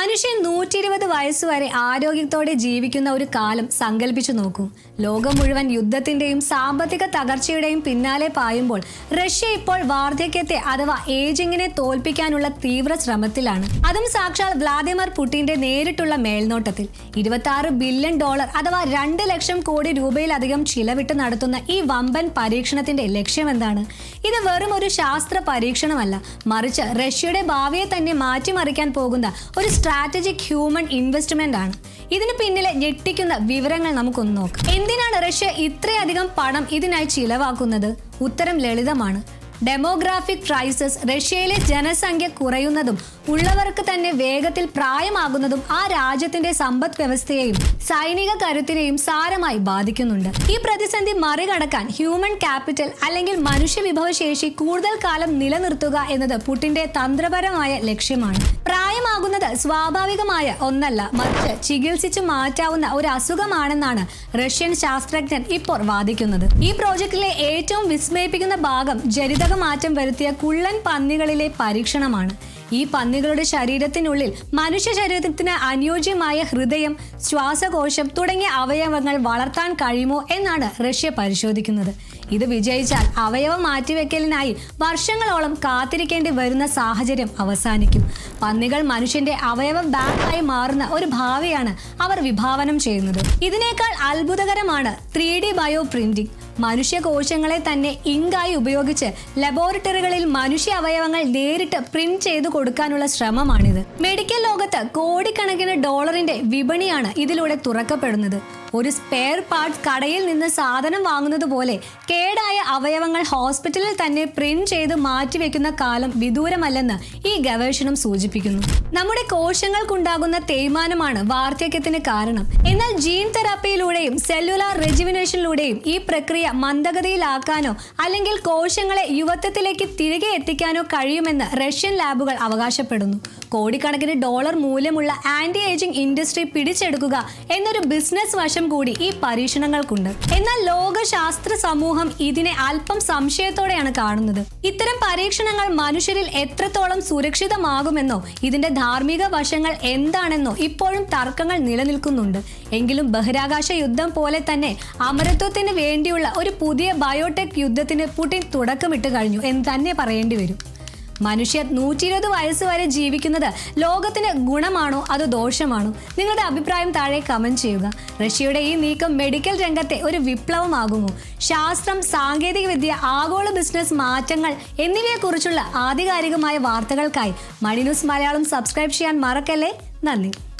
മനുഷ്യൻ 120 വയസ്സുവരെ ആരോഗ്യത്തോടെ ജീവിക്കുന്ന ഒരു കാലം സങ്കല്പിച്ചു നോക്കൂ. ലോകം മുഴുവൻ യുദ്ധത്തിന്റെയും സാമ്പത്തിക തകർച്ചയുടെയും പിന്നാലെ പായുമ്പോൾ റഷ്യ ഇപ്പോൾ വാർദ്ധക്യത്തെ അഥവാ ഏജിങ്ങിനെ തോൽപ്പിക്കാനുള്ള തീവ്ര ശ്രമത്തിലാണ്. അതും സാക്ഷാൽ വ്ളാദിമിർ പുടിന്റെ നേരിട്ടുള്ള മേൽനോട്ടത്തിൽ. $26 ബില്യൺ അഥവാ 2 ലക്ഷം കോടി രൂപയിലധികം ചിലവിട്ട് നടത്തുന്ന ഈ വമ്പൻ പരീക്ഷണത്തിന്റെ ലക്ഷ്യം എന്താണ്? ഇത് വെറും ഒരു ശാസ്ത്ര പരീക്ഷണമല്ല, മറിച്ച് റഷ്യയുടെ ഭാവിയെ തന്നെ മാറ്റിമറിക്കാൻ പോകുന്ന ഒരു സ്ട്രാറ്റജിക് ഹ്യൂമൻ ഇൻവെസ്റ്റ്മെന്റ് ആണ്. ഇതിന് പിന്നിലെ ഞെട്ടിക്കുന്ന വിവരങ്ങൾ നമുക്കൊന്ന് നോക്കാം. എന്തിനാണ് റഷ്യ ഇത്രയധികം പണം ഇതിനായി ചിലവാക്കുന്നത്? ഉത്തരം ലളിതമാണ്. ഡെമോഗ്രാഫിക് ക്രൈസിസ്, റഷ്യയിലെ ജനസംഖ്യ കുറയുന്നതും ഉള്ളവർക്ക് തന്നെ വേഗത്തിൽ പ്രായമാകുന്നതും ആ രാജ്യത്തിന്റെ സമ്പദ് വ്യവസ്ഥയെയും സൈനിക കരുത്തിനെയും സാരമായി ബാധിക്കുന്നുണ്ട്. ഈ പ്രതിസന്ധി മറികടക്കാൻ ഹ്യൂമൻ ക്യാപിറ്റൽ അല്ലെങ്കിൽ മനുഷ്യ വിഭവശേഷി കൂടുതൽ കാലം നിലനിർത്തുക എന്നത് പുടിന്റെ തന്ത്രപരമായ ലക്ഷ്യമാണ്. പ്രായമാകുന്നത് സ്വാഭാവികമായ ഒന്നല്ല, മറിച്ച് ചികിത്സിച്ചു മാറ്റാവുന്ന ഒരു അസുഖമാണെന്നാണ് റഷ്യൻ ശാസ്ത്രജ്ഞൻ ഇപ്പോൾ വാദിക്കുന്നത്. ഈ പ്രോജക്റ്റിലെ ഏറ്റവും വിസ്മയിപ്പിക്കുന്ന ഭാഗം ജനിതക മാറ്റം വരുത്തിയ കുള്ളൻ പന്നികളിലെ പരീക്ഷണമാണ്. ഈ പന്നികളുടെ ശരീരത്തിനുള്ളിൽ മനുഷ്യ ശരീരത്തിന് അനുയോജ്യമായ ഹൃദയം, ശ്വാസകോശം തുടങ്ങിയ അവയവങ്ങൾ വളർത്താൻ കഴിയുമോ എന്നാണ് റഷ്യ പരിശോധിക്കുന്നത്. ഇത് വിജയിച്ചാൽ അവയവം മാറ്റിവെക്കലിനായി വർഷങ്ങളോളം കാത്തിരിക്കേണ്ടി വരുന്ന സാഹചര്യം അവസാനിക്കും. പന്നികൾ മനുഷ്യന്റെ അവയവ ബാങ്കായി മാറുന്ന ഒരു ഭാവിയാണ് അവർ വിഭാവനം ചെയ്യുന്നത്. ഇതിനേക്കാൾ അത്ഭുതകരമാണ് 3D ബയോ പ്രിന്റിംഗ്. മനുഷ്യ കോശങ്ങളെ തന്നെ ഇങ്കായി ഉപയോഗിച്ച് ലബോറട്ടറികളിൽ മനുഷ്യ അവയവങ്ങൾ നേരിട്ട് പ്രിന്റ് ചെയ്തു കൊടുക്കാനുള്ള ശ്രമമാണിത്. മെഡിക്കൽ ലോകത്ത് കോടിക്കണക്കിന് ഡോളറിന്റെ വിപണിയാണ് ഇതിലൂടെ തുറക്കപ്പെടുന്നത്. ഒരു സ്പെയർ പാർട്സ് കടയിൽ നിന്ന് സാധനം വാങ്ങുന്നത് പോലെ കേടായ അവയവങ്ങൾ ഹോസ്പിറ്റലിൽ തന്നെ പ്രിന്റ് ചെയ്ത് മാറ്റിവെക്കുന്ന കാലം വിദൂരമല്ലെന്ന് ഈ ഗവേഷണം സൂചിപ്പിക്കുന്നു. നമ്മുടെ കോശങ്ങൾക്കുണ്ടാകുന്ന തേയ്മാനമാണ് വാർദ്ധക്യത്തിന് കാരണം. എന്നാൽ ജീൻ തെറാപ്പിയിലൂടെയും സെല്ലുലാർ റെജുവിനേഷനിലൂടെയും ഈ പ്രക്രിയ മന്ദഗതിയിലാക്കാനോ അല്ലെങ്കിൽ കോശങ്ങളെ യുവത്വത്തിലേക്ക് തിരികെ എത്തിക്കാനോ കഴിയുമെന്ന് റഷ്യൻ ലാബുകൾ അവകാശപ്പെടുന്നു. കോടിക്കണക്കിന് ഡോളർ മൂല്യമുള്ള ആന്റി ഏജിംഗ് ഇൻഡസ്ട്രി പിടിച്ചെടുക്കുക എന്നൊരു ബിസിനസ് വശം കൂടി ഈ പരീക്ഷണങ്ങൾക്കുണ്ട്. എന്നാൽ ലോക ശാസ്ത്ര സമൂഹം ഇതിനെ അല്പം സംശയത്തോടെയാണ് കാണുന്നത്. ഇത്തരം പരീക്ഷണങ്ങൾ മനുഷ്യരിൽ എത്രത്തോളം സുരക്ഷിതമാകുമെന്നോ ഇതിന്റെ ധാർമ്മിക വശങ്ങൾ എന്താണെന്നോ ഇപ്പോഴും തർക്കങ്ങൾ നിലനിൽക്കുന്നുണ്ട്. എങ്കിലും ബഹിരാകാശ യുദ്ധം പോലെ തന്നെ അമരത്വത്തിന് വേണ്ടിയുള്ള ഒരു പുതിയ ബയോടെക് യുദ്ധത്തിന് പുടിൻ തുടക്കമിട്ട് കഴിഞ്ഞു എന്ന് തന്നെ പറയേണ്ടി വരും. മനുഷ്യർ 120 വയസ്സ് വരെ ജീവിക്കുന്നത് ലോകത്തിന് ഗുണമാണോ അതോ ദോഷമാണോ? നിങ്ങളുടെ അഭിപ്രായം താഴെ കമന്റ് ചെയ്യുക. റഷ്യയുടെ ഈ നീക്കം മെഡിക്കൽ രംഗത്തെ ഒരു വിപ്ലവമാകുമോ? ശാസ്ത്രം, സാങ്കേതികവിദ്യ, ആഗോള ബിസിനസ് മാറ്റങ്ങൾ എന്നിവയെക്കുറിച്ചുള്ള ആധികാരികമായ വാർത്തകൾക്കായി മണി ന്യൂസ് മലയാളം സബ്സ്ക്രൈബ് ചെയ്യാൻ മറക്കല്ലേ. നന്ദി.